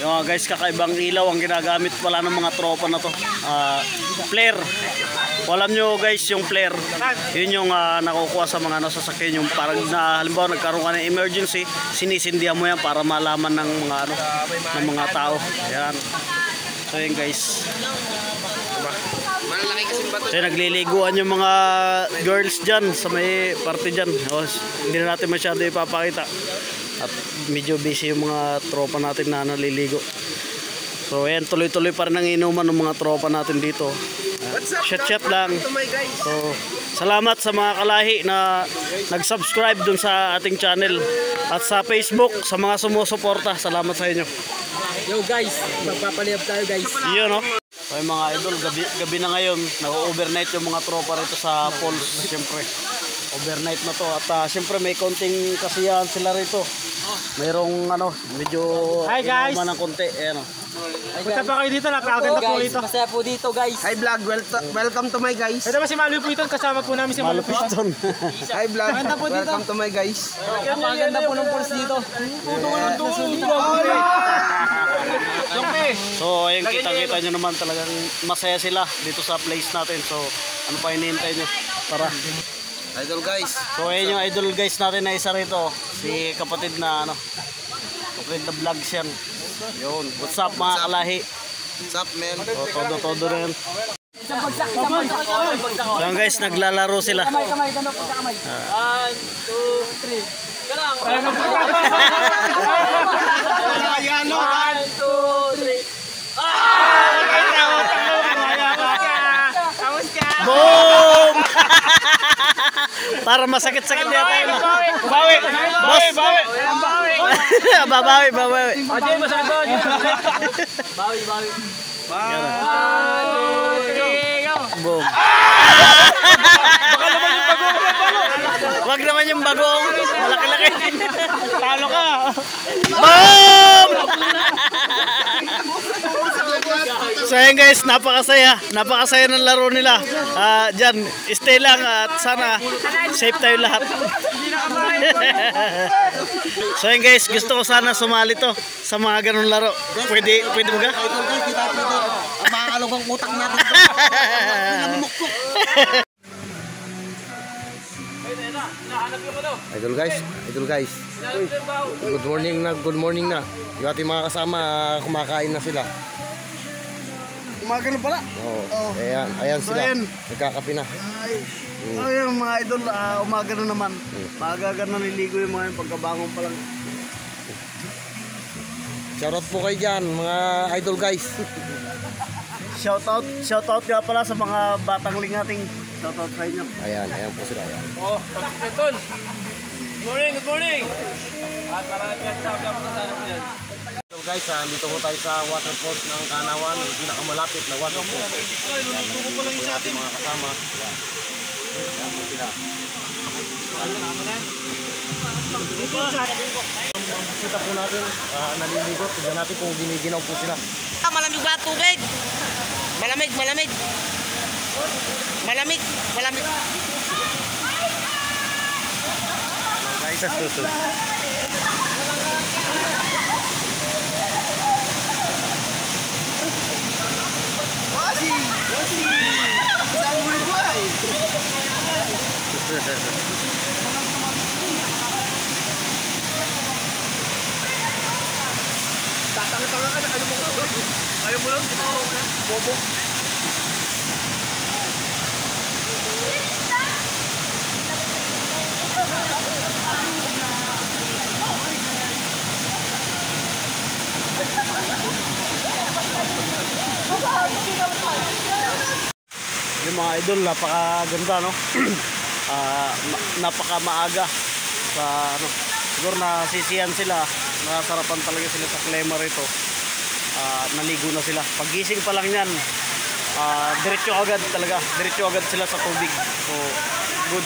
Yung guys, kakaibang ilaw ang ginagamit pala ng mga tropa na to. Flare. Alam nyo guys, yung flare, yun yung nakukuha sa mga sasakyan, yung parang halimbawa nagkaroon ka ng emergency, sinisindihan mo yan para malaman ng mga ng mga tao. Ayan. So yun guys. So nagliliguan yung mga girls dyan sa may party dyan. Hindi na natin masyado ipapakita. At medyo busy yung mga tropa natin na naliligo. So ayan, tuloy-tuloy pa rin ang inuman ng mga tropa natin dito. Shot lang. So salamat sa mga kalahi na nag-subscribe dun sa ating channel. At sa Facebook, sa mga sumusuporta, salamat sa inyo. Yo guys, magpapaliyab tayo guys. Yun no. So yung mga idol, gabi na ngayon, nag-overnight yung mga tropa rito sa falls. Siyempre, overnight na to. At siyempre may konting kasiyahan sila rito. Mayroong medyo inuman ng konti. Ayan o. Punta pa kayo dito, napakaganda po dito. Masaya po dito guys. Hi vlog, welcome to my guys. Ito ba si Malupiton, kasama po namin si Malupiton. Hi vlog, welcome to my guys. Napakaganda po ng falls dito. So ayun, kita-kita nyo naman talagang masaya sila dito sa place natin. So ano pa hinihintay nyo? Tara. Idol guys. So ayun yung idol guys natin na isa rito. Si kapatid na kapatid na vlogs yan. Yun. What's up mga kalahi? What's up man? Todo rin. So guys, naglalaro sila. Kamay, ganun po sa kamay. 1, 2, 3. Galang. 1, 2, 3. Boom! Para masakit-sakit niya tayo. Bawi. Boss! Babawi. Ajay, masakit doon. Bawi. 1, 2, 3, go. Boom! Wag naman yung bagong. Malaki-laki. Talo ka. Boom! So yun guys, napakasaya ng laro nila. Diyan, stay lang at sana safe tayo lahat. So yun guys, gusto ko sana sumali to sa mga ganun laro. Pwede mo ga? Makakalog ang utak natin. Idol guys. Good morning na. Yung ating mga kasama, kumakain na sila. Umagano pala. Oo. Ayan sila. Nagkakape na. Ayun mga idol, umaga na naman. Maaga na nililigo yung mga pagkabangon pa lang. Shoutout po kayo dyan, mga idol guys. Shoutout nga pala sa mga batang lingating. Shoutout sa inyo. Ayan po sila. Oh, Ton. Good morning. At maraming salamat sa sana. So guys, dito po tayo sa waterfalls ng Kanawan, yung pinakamalapit na waterfalls. Nandito po yung ating mga kasama. Ayan po sila. Ang bisita po natin, naliligot. Tignan natin kung giniginaw po sila. Malamig ba tubig? Malamig. Guys, sa susunod. Ayaw mo lang, bobo. Yung mga idol, napakaganda no. Napakamaaga sa siguro nasisiyan sila, nasarapan talaga sila sa klima rito. Naligo na sila. Pagising pa lang yan, diretso agad sila sa tubig. So good.